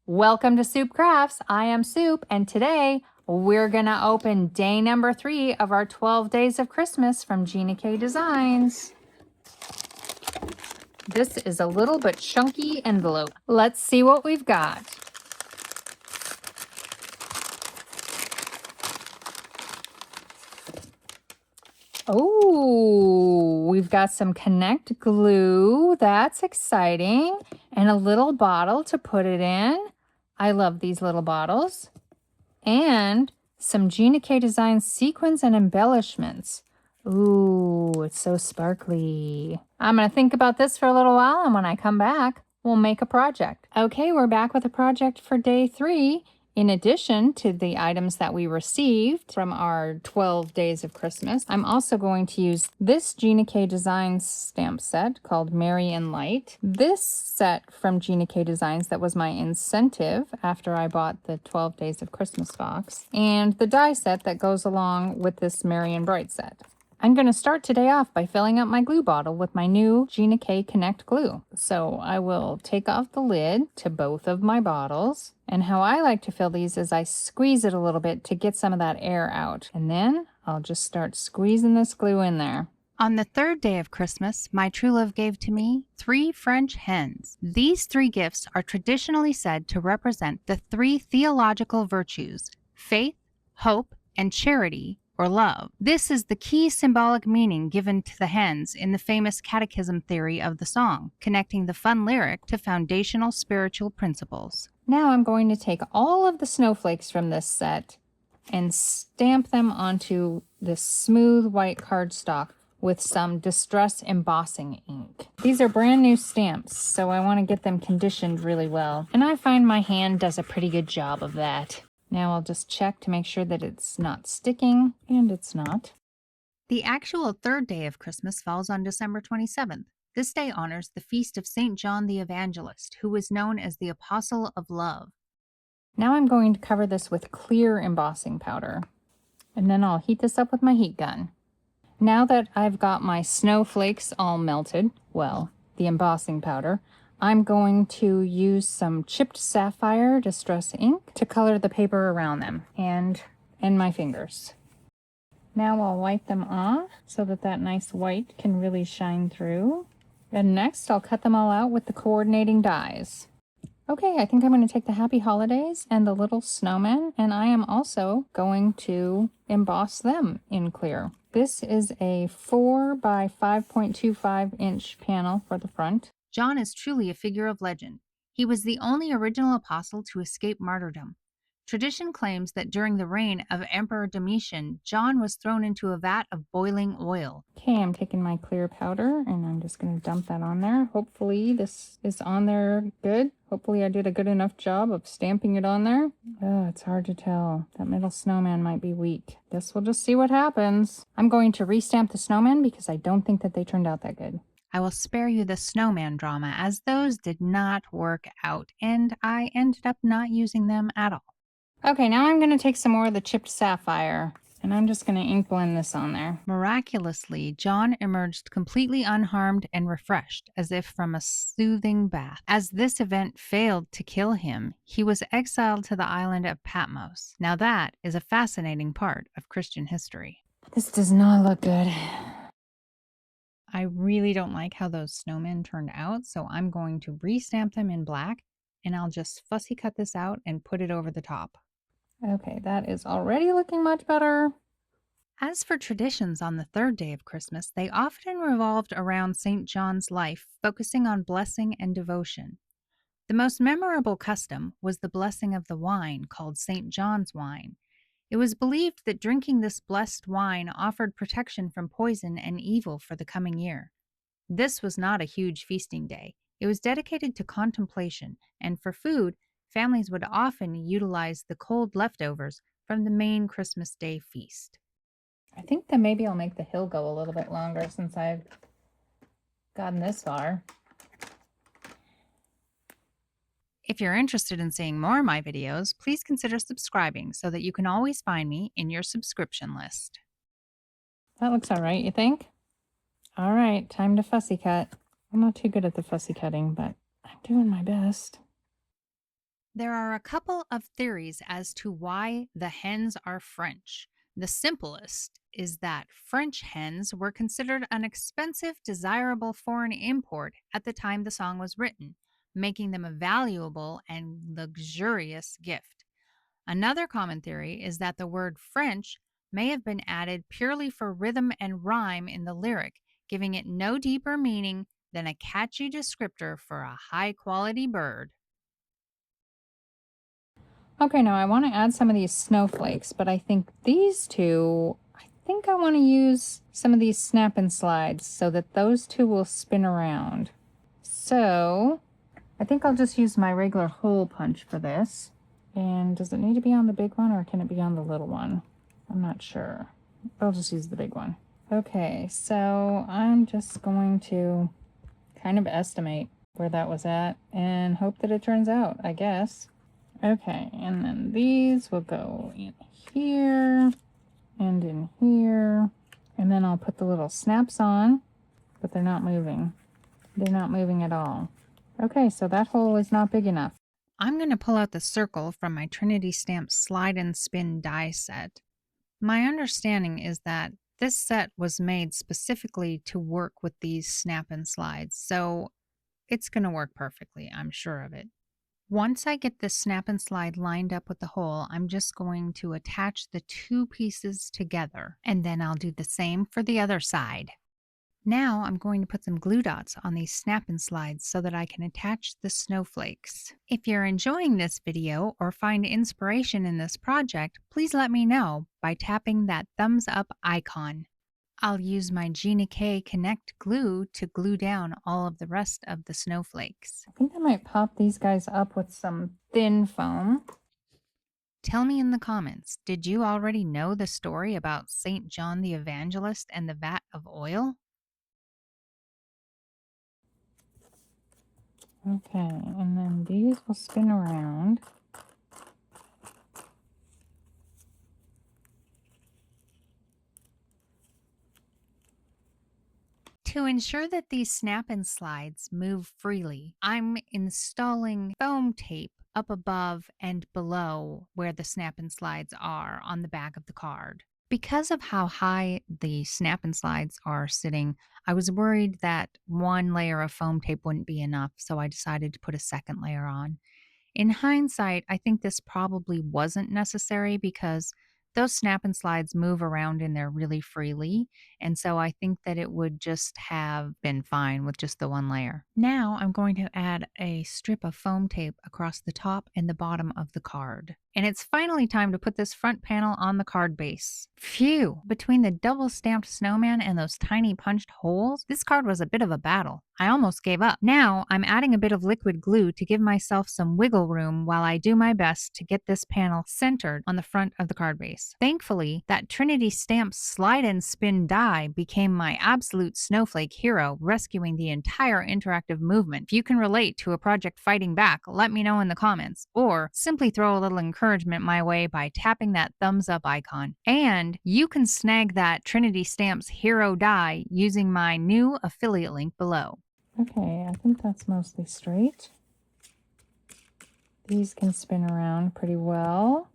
Welcome to Soup Crafts. I am Soup, and today we're going to open day number 3 of our 12 Days of Christmas from Gina K Designs. This is a little but chunky envelope. Let's see what we've got. Oh, we've got some Connect glue. That's exciting. And a little bottle to put it in. I love these little bottles. And some Gina K Designs sequins and embellishments. Ooh, it's so sparkly. I'm going to think about this for a little while, and when I come back, we'll make a project. Okay, we're back with a project for day 3. In addition to the items that we received from our 12 Days of Christmas, I'm also going to use this Gina K Designs stamp set called Merry and Light. This set from Gina K Designs that was my incentive after I bought the 12 Days of Christmas box, and the die set that goes along with this Merry and Bright set. I'm going to start today off by filling up my glue bottle with my new Gina K Connect glue. So I will take off the lid to both of my bottles. And how I like to fill these is I squeeze it a little bit to get some of that air out. And then I'll just start squeezing this glue in there. On the 3rd day of Christmas, my true love gave to me 3 French hens. These 3 gifts are traditionally said to represent the 3 theological virtues: faith, hope, and charity, or love. This is the key symbolic meaning given to the hens in the famous catechism theory of the song, connecting the fun lyric to foundational spiritual principles. Now I'm going to take all of the snowflakes from this set and stamp them onto this smooth white cardstock with some distress embossing ink. These are brand new stamps, so I want to get them conditioned really well. And I find my hand does a pretty good job of that. Now I'll just check to make sure that it's not sticking, and it's not. The actual 3rd day of Christmas falls on December 27th. This day honors the feast of St. John the Evangelist, who was known as the Apostle of Love. Now I'm going to cover this with clear embossing powder, and then I'll heat this up with my heat gun. Now that I've got my snowflakes all melted, well, the embossing powder, I'm going to use some chipped sapphire distress ink to color the paper around them and my fingers. Now I'll wipe them off so that that nice white can really shine through. And next I'll cut them all out with the coordinating dies. Okay, I think I'm going to take the Happy Holidays and the little snowman, and I am also going to emboss them in clear. This is a 4 by 5.25 inch panel for the front. John is truly a figure of legend. He was the only original apostle to escape martyrdom. Tradition claims that during the reign of Emperor Domitian, John was thrown into a vat of boiling oil. Okay, I'm taking my clear powder and I'm just going to dump that on there. Hopefully this is on there good. Hopefully I did a good enough job of stamping it on there. Oh, it's hard to tell. That middle snowman might be weak. Guess we'll just see what happens. I'm going to restamp the snowman because I don't think that they turned out that good. I will spare you the snowman drama, as those did not work out, and I ended up not using them at all. Okay, now I'm going to take some more of the chipped sapphire, and I'm just going to ink blend this on there. Miraculously, John emerged completely unharmed and refreshed, as if from a soothing bath. As this event failed to kill him, he was exiled to the island of Patmos. Now that is a fascinating part of Christian history. This does not look good. I really don't like how those snowmen turned out, so I'm going to restamp them in black, and I'll just fussy cut this out and put it over the top. Okay, that is already looking much better. As for traditions on the 3rd day of Christmas, they often revolved around St. John's life, focusing on blessing and devotion. The most memorable custom was the blessing of the wine, called St. John's wine. It was believed that drinking this blessed wine offered protection from poison and evil for the coming year. This was not a huge feasting day. It was dedicated to contemplation, and for food, families would often utilize the cold leftovers from the main Christmas Day feast. I think that maybe I'll make the hill go a little bit longer since I've gotten this far. If you're interested in seeing more of my videos, please consider subscribing so that you can always find me in your subscription list. That looks all right, you think? All right, time to fussy cut. I'm not too good at the fussy cutting, but I'm doing my best. There are a couple of theories as to why the hens are French. The simplest is that French hens were considered an expensive, desirable foreign import at the time the song was written, making them a valuable and luxurious gift. Another common theory is that the word French may have been added purely for rhythm and rhyme in the lyric, giving it no deeper meaning than a catchy descriptor for a high quality bird. Okay, now I want to add some of these snowflakes, but I think these two, I think I want to use some of these snap and slides so that those two will spin around. So I think I'll just use my regular hole punch for this. And does it need to be on the big one or can it be on the little one? I'm not sure. I'll just use the big one. Okay, so I'm just going to kind of estimate where that was at and hope that it turns out, I guess. Okay, and then these will go in here and in here. And then I'll put the little snaps on, but they're not moving. They're not moving at all. Okay, so that hole is not big enough. I'm going to pull out the circle from my Trinity Stamp slide and spin die set. My understanding is that this set was made specifically to work with these snap and slides, so it's going to work perfectly, I'm sure of it. Once I get this snap and slide lined up with the hole, I'm just going to attach the two pieces together, and then I'll do the same for the other side. Now I'm going to put some glue dots on these snap and slides so that I can attach the snowflakes. If you're enjoying this video or find inspiration in this project, please let me know by tapping that thumbs up icon. I'll use my Gina K Connect glue to glue down all of the rest of the snowflakes. I think I might pop these guys up with some thin foam. Tell me in the comments, did you already know the story about St. John the Evangelist and the vat of oil? Okay, and then these will spin around. To ensure that these snap and slides move freely, I'm installing foam tape up above and below where the snap and slides are on the back of the card. Because of how high the snap and slides are sitting, I was worried that one layer of foam tape wouldn't be enough, so I decided to put a second layer on. In hindsight, I think this probably wasn't necessary because those snap and slides move around in there really freely. And so I think that it would just have been fine with just the one layer. Now I'm going to add a strip of foam tape across the top and the bottom of the card. And it's finally time to put this front panel on the card base. Phew! Between the double stamped snowman and those tiny punched holes, this card was a bit of a battle. I almost gave up. Now I'm adding a bit of liquid glue to give myself some wiggle room while I do my best to get this panel centered on the front of the card base. Thankfully, that Trinity Stamp slide and spin die became my absolute snowflake hero, rescuing the entire interactive movement. If you can relate to a project fighting back, let me know in the comments, or simply throw a little encouragement my way by tapping that thumbs up icon. And you can snag that Trinity Stamps hero die using my new affiliate link below. Okay, I think that's mostly straight. These can spin around pretty well.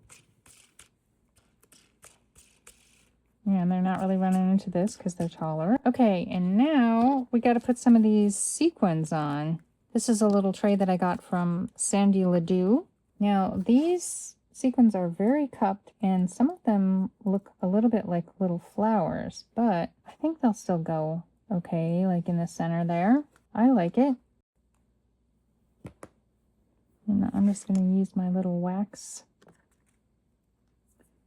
Yeah, and they're not really running into this because they're taller. Okay, and now we got to put some of these sequins on. This is a little tray that I got from Sandy Ledoux. Now, these sequins are very cupped, and some of them look a little bit like little flowers, but I think they'll still go okay, like in the center there. I like it. And I'm just going to use my little wax.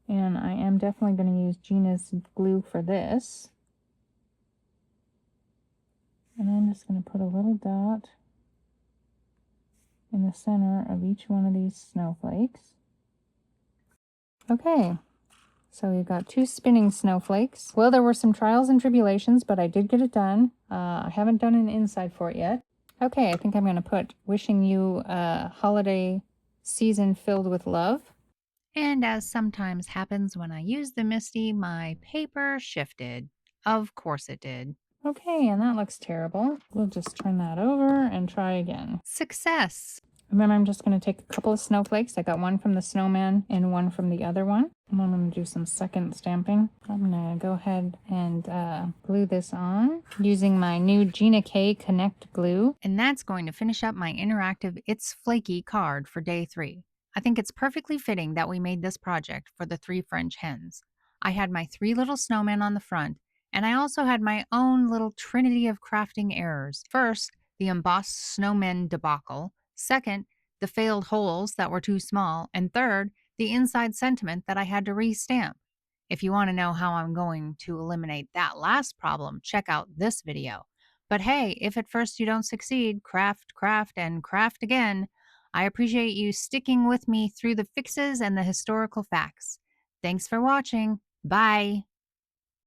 And I am definitely going to use Gina's glue for this. And I'm just going to put a little dot in the center of each one of these snowflakes. Okay, so we've got two spinning snowflakes. Well, there were some trials and tribulations, but I did get it done. I haven't done an inside for it yet. Okay, I think I'm going to put wishing you a holiday season filled with love. And as sometimes happens when I use the Misty, my paper shifted. Of course it did. Okay, and that looks terrible. We'll just turn that over and try again. Success! Remember, I'm just going to take a couple of snowflakes. I got one from the snowman and one from the other one. And I'm going to do some second stamping. I'm going to go ahead and glue this on using my new Gina K Connect glue. And that's going to finish up my interactive It's Flakey card for day 3. I think it's perfectly fitting that we made this project for the Three French Hens. I had my 3 little snowmen on the front, and I also had my own little trinity of crafting errors. First, the embossed snowmen debacle. Second, the failed holes that were too small. And third, the inside sentiment that I had to restamp. If you want to know how I'm going to eliminate that last problem, check out this video. But hey, if at first you don't succeed, craft, craft, and craft again. I appreciate you sticking with me through the fixes and the historical facts. Thanks for watching. Bye.